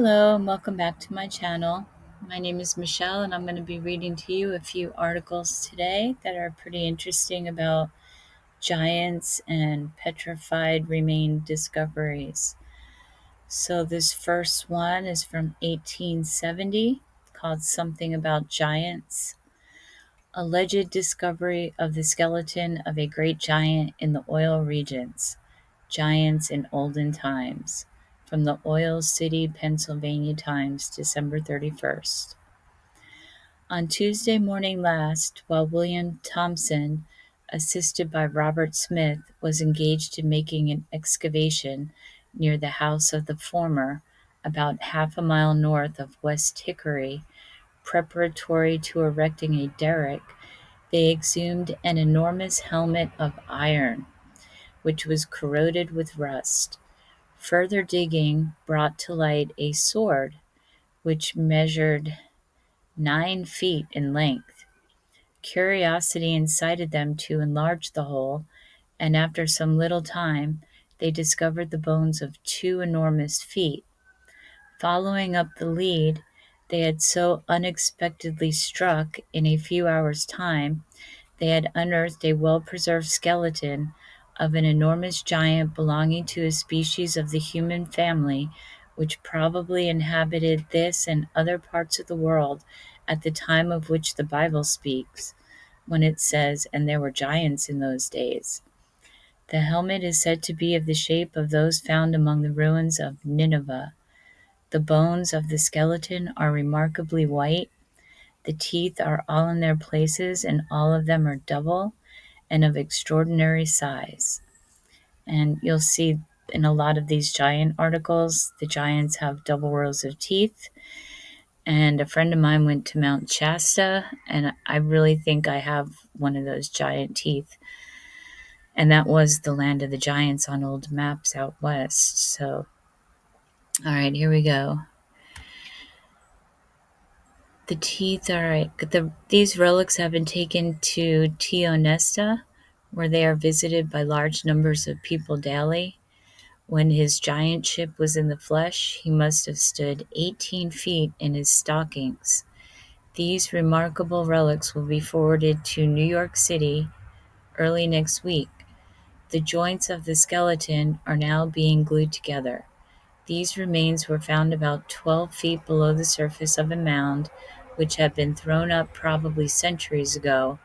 Hello and welcome back to my channel. My name is Michelle and I'm going to be reading to you a few articles today that are pretty interesting about giants and petrified remain discoveries. So this first one is from 1870 called Something About Giants. Alleged discovery of the skeleton of a great giant in the oil regions. Giants in Olden Times. From the Oil City, Pennsylvania Times, December 31st. On Tuesday morning last, while William Thompson, assisted by Robert Smith, was engaged in making an excavation near the house of the former, about half a mile north of West Hickory, preparatory to erecting a derrick, they exhumed an enormous helmet of iron, which was corroded with rust. Further digging brought to light a sword, which measured 9 feet in length. Curiosity incited them to enlarge the hole, and after some little time, they discovered the bones of 2 enormous feet. Following up the lead they had so unexpectedly struck, in a few hours' time, they had unearthed a well-preserved skeleton of an enormous giant belonging to a species of the human family, which probably inhabited this and other parts of the world at the time of which the Bible speaks, when it says, "And there were giants in those days." The helmet is said to be of the shape of those found among the ruins of Nineveh. The bones of the skeleton are remarkably white. The teeth are all in their places, and all of them are double and of extraordinary size. And you'll see in a lot of these giant articles, the giants have double rows of teeth. And a friend of mine went to Mount Shasta, and I really think I have one of those giant teeth. And that was the land of the giants on old maps out west. So, all right, here we go. The teeth, all right. These relics have been taken to Tionesta, where they are visited by large numbers of people daily. When his giant ship was in the flesh, he must have stood 18 feet in his stockings. These remarkable relics will be forwarded to New York City early next week. The joints of the skeleton are now being glued together. These remains were found about 12 feet below the surface of a mound, which had been thrown up probably centuries ago,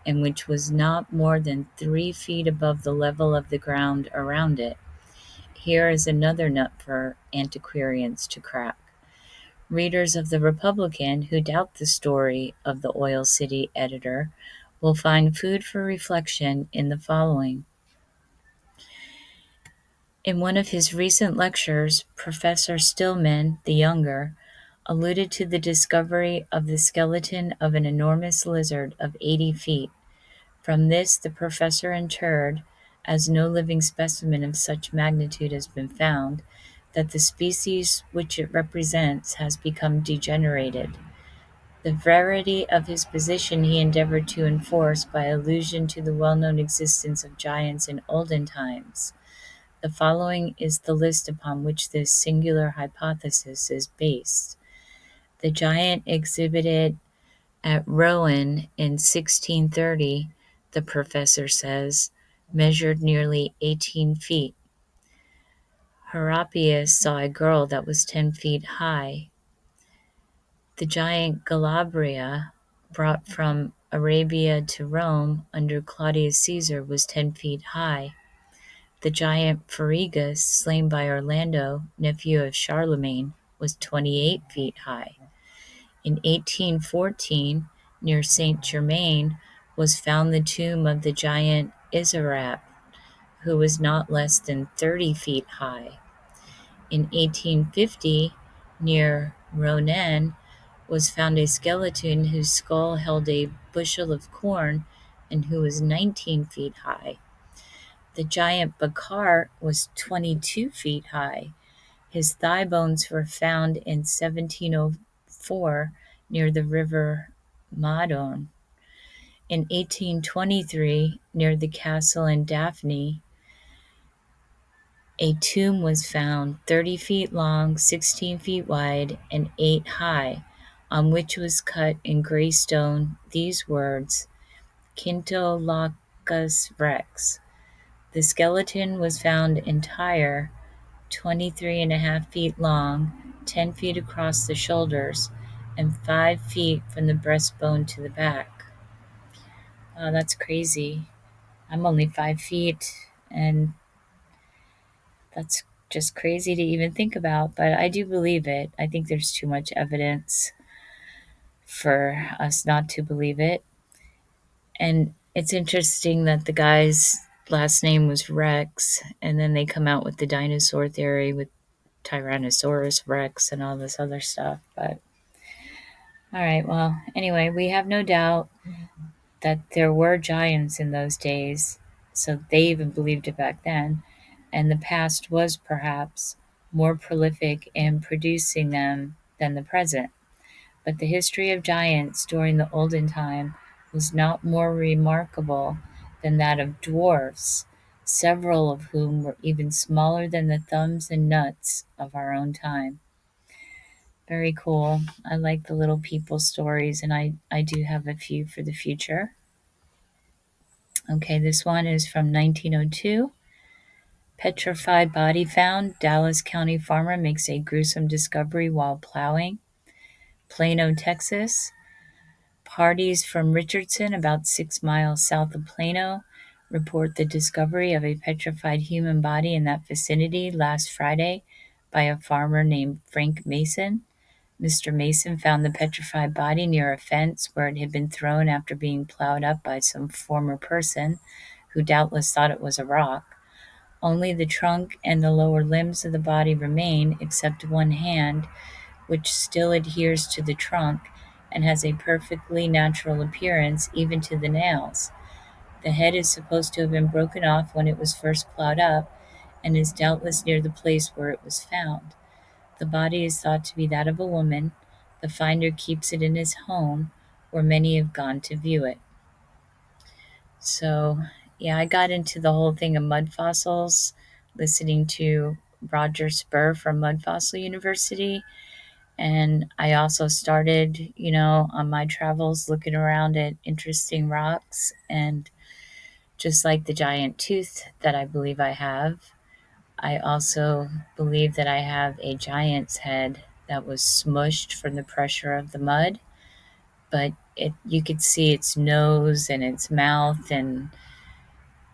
and which was not more than 3 feet above the level of the ground around it. Here is another nut for antiquarians to crack. Readers of the Republican who doubt the story of the Oil City editor will find food for reflection in the following. In one of his recent lectures, Professor Stillman, the younger, alluded to the discovery of the skeleton of an enormous lizard of 80 feet. From this the professor inferred, as no living specimen of such magnitude has been found, that the species which it represents has become degenerated. The verity of his position he endeavored to enforce by allusion to the well-known existence of giants in olden times. The following is the list upon which this singular hypothesis is based. The giant exhibited at Rouen in 1630, the professor says, measured nearly 18 feet. Herappius saw a girl that was 10 feet high. The giant Galabria, brought from Arabia to Rome under Claudius Caesar, was 10 feet high. The giant Ferregus, slain by Orlando, nephew of Charlemagne, was 28 feet high. In 1814, near Saint Germain, was found the tomb of the giant Isarap, who was not less than 30 feet high. In 1850, near Rouen, was found a skeleton whose skull held a bushel of corn and who was 19 feet high. The giant Bakar was 22 feet high. His thigh bones were found in 1704 near the river Madon. In 1823, near the castle in Daphne, A tomb was found 30 feet long, 16 feet wide, and 8 high, on which was cut in gray stone these words, Quinto Lacus Rex. The skeleton was found entire, 23.5 feet long, 10 feet across the shoulders, and 5 feet from the breastbone to the back. Wow, that's crazy. I'm only 5 feet, and that's just crazy to even think about, but I do believe it. I think there's too much evidence for us not to believe it. And it's interesting that the guy's last name was Rex, and then they come out with the dinosaur theory with Tyrannosaurus Rex and all this other stuff. But all right, well, anyway, we have no doubt that there were giants in those days, so they even believed it back then, and the past was perhaps more prolific in producing them than the present. But the history of giants during the olden time was not more remarkable than that of dwarfs, several of whom were even smaller than the thumbs and nuts of our own time. Very cool. I like the little people stories, and I do have a few for the future. Okay, this one is from 1902. Petrified body found. Dallas County farmer makes a gruesome discovery while plowing. Plano, Texas. Parties from Richardson, about 6 miles south of Plano, report the discovery of a petrified human body in that vicinity last Friday by a farmer named Frank Mason. Mr. Mason found the petrified body near a fence where it had been thrown after being plowed up by some former person, who doubtless thought it was a rock. Only the trunk and the lower limbs of the body remain, except one hand, which still adheres to the trunk and has a perfectly natural appearance even to the nails. The head is supposed to have been broken off when it was first plowed up, and is doubtless near the place where it was found. The body is thought to be that of a woman. The finder keeps it in his home, where many have gone to view it. So, yeah, I got into the whole thing of mud fossils, listening to Roger Spur from Mud Fossil University. And I also started, on my travels looking around at interesting rocks. And just like the giant tooth that I believe I have, I also believe that I have a giant's head that was smushed from the pressure of the mud. But you could see its nose and its mouth, and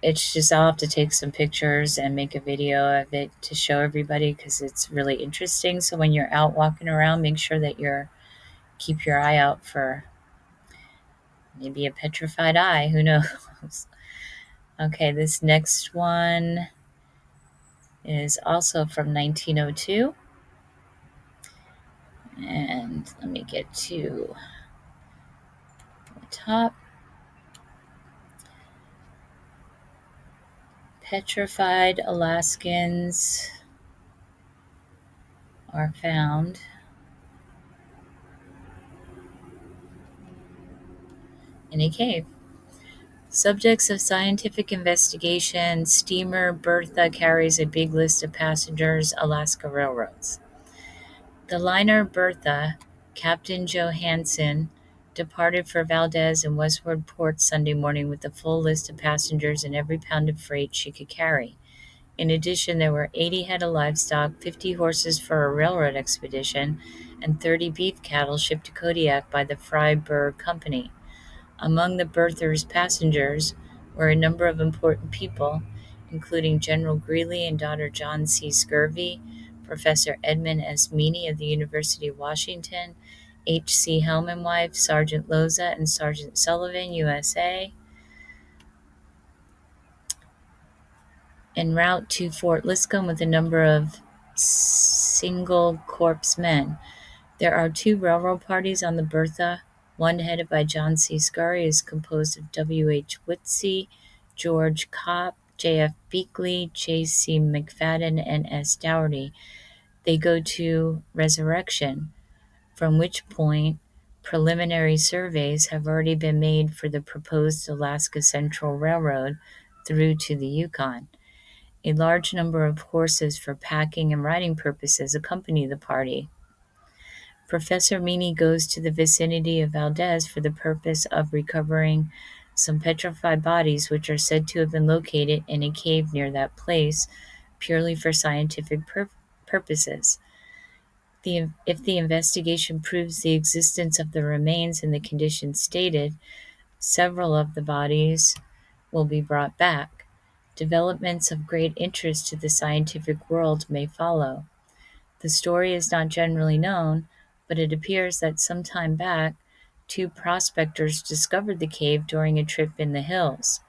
it's just, I'll have to take some pictures and make a video of it to show everybody because it's really interesting. So when you're out walking around, make sure that keep your eye out for maybe a petrified eye. Who knows? Okay, this next one is also from 1902. And let me get to the top. Petrified Alaskans are found in a cave. Subjects of scientific investigation, steamer Bertha carries a big list of passengers, Alaska railroads. The liner Bertha, Captain Johansen, departed for Valdez and Westward Port Sunday morning with a full list of passengers and every pound of freight she could carry. In addition, there were 80 head of livestock, 50 horses for a railroad expedition, and 30 beef cattle shipped to Kodiak by the Freiburg Company. Among the Bertha's passengers were a number of important people, including General Greeley and daughter John C. Scurvy, Professor Edmund S. Meany of the University of Washington, H. C. Hellman wife, Sergeant Loza, and Sergeant Sullivan, USA. En route to Fort Liscombe with a number of single corps men. There are 2 railroad parties on the Bertha. One headed by John C. Scurry is composed of W. H. Whitsey, George Kopp, J. F. Beakley, J. C. McFadden, and S. Dougherty. They go to Resurrection, from which point preliminary surveys have already been made for the proposed Alaska Central Railroad through to the Yukon. A large number of horses for packing and riding purposes accompany the party. Professor Meany goes to the vicinity of Valdez for the purpose of recovering some petrified bodies which are said to have been located in a cave near that place, purely for scientific purposes. If the investigation proves the existence of the remains in the conditions stated, several of the bodies will be brought back. Developments of great interest to the scientific world may follow. The story is not generally known, but it appears that some time back, two prospectors discovered the cave during a trip in the hills.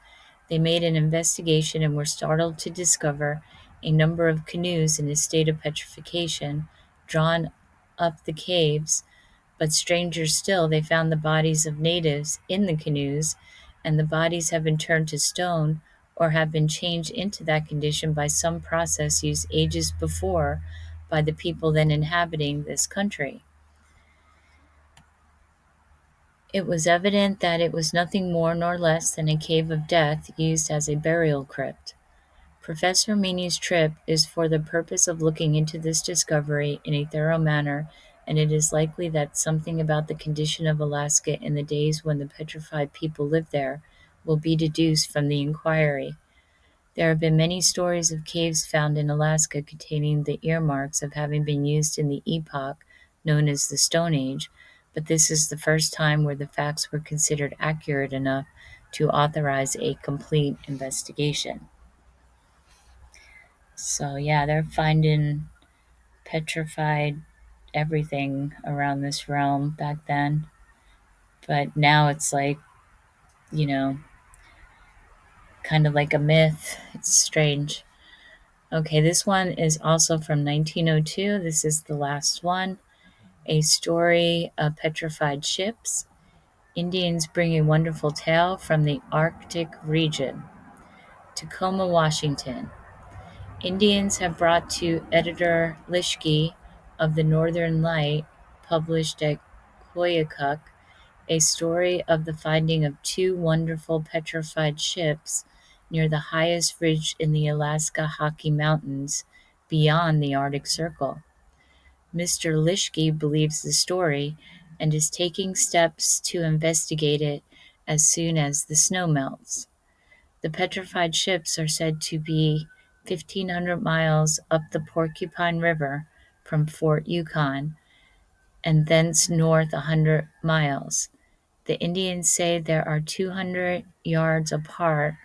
They made an investigation and were startled to discover a number of canoes in a state of petrification drawn up the caves, but stranger still, they found the bodies of natives in the canoes, and the bodies have been turned to stone or have been changed into that condition by some process used ages before by the people then inhabiting this country. It was evident that it was nothing more nor less than a cave of death used as a burial crypt. Professor Meany's trip is for the purpose of looking into this discovery in a thorough manner, and it is likely that something about the condition of Alaska in the days when the petrified people lived there will be deduced from the inquiry. There have been many stories of caves found in Alaska containing the earmarks of having been used in the epoch known as the Stone Age, but this is the first time where the facts were considered accurate enough to authorize a complete investigation. So yeah, they're finding petrified everything around this realm back then. But now it's like, you know, kind of like a myth. It's strange. Okay, this one is also from 1902. This is the last one. A story of petrified ships. Indians bring a wonderful tale from the Arctic region. Tacoma, Washington. Indians have brought to editor Lischke of the Northern Light, published at Koyukuk, a story of the finding of two wonderful petrified ships near the highest ridge in the Alaska Hockey Mountains beyond the Arctic Circle. Mr. Lischke believes the story and is taking steps to investigate it as soon as the snow melts. The petrified ships are said to be 1,500 miles up the Porcupine River from Fort Yukon, and thence north 100 miles. The Indians say there are 200 yards apart.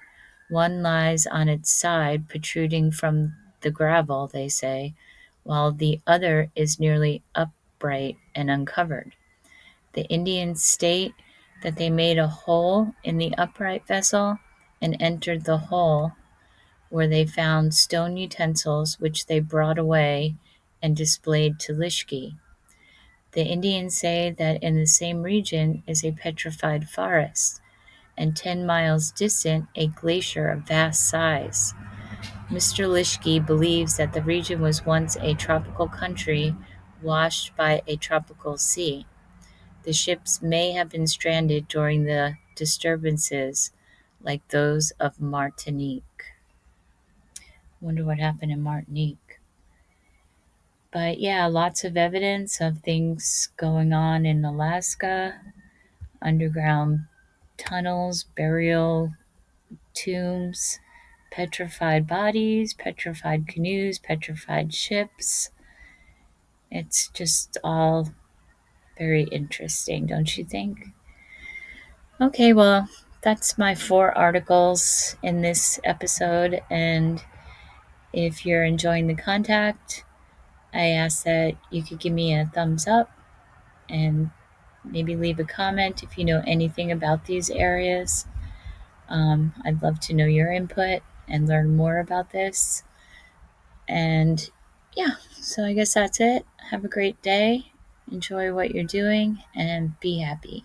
One lies on its side, protruding from the gravel, they say, while the other is nearly upright and uncovered. The Indians state that they made a hole in the upright vessel and entered the hole, where they found stone utensils which they brought away and displayed to Lischke. The Indians say that in the same region is a petrified forest, and 10 miles distant a glacier of vast size. Mr. Lischke believes that the region was once a tropical country washed by a tropical sea. The ships may have been stranded during the disturbances like those of Martinique. Wonder what happened in Martinique. But yeah, lots of evidence of things going on in Alaska, underground tunnels, burial tombs, petrified bodies, petrified canoes, petrified ships. It's just all very interesting, don't you think? Okay, well, that's my 4 articles in this episode, and if you're enjoying the contact, I ask that you could give me a thumbs up and maybe leave a comment if you know anything about these areas. I'd love to know your input and learn more about this. And yeah, so I guess that's it. Have a great day. Enjoy what you're doing and be happy.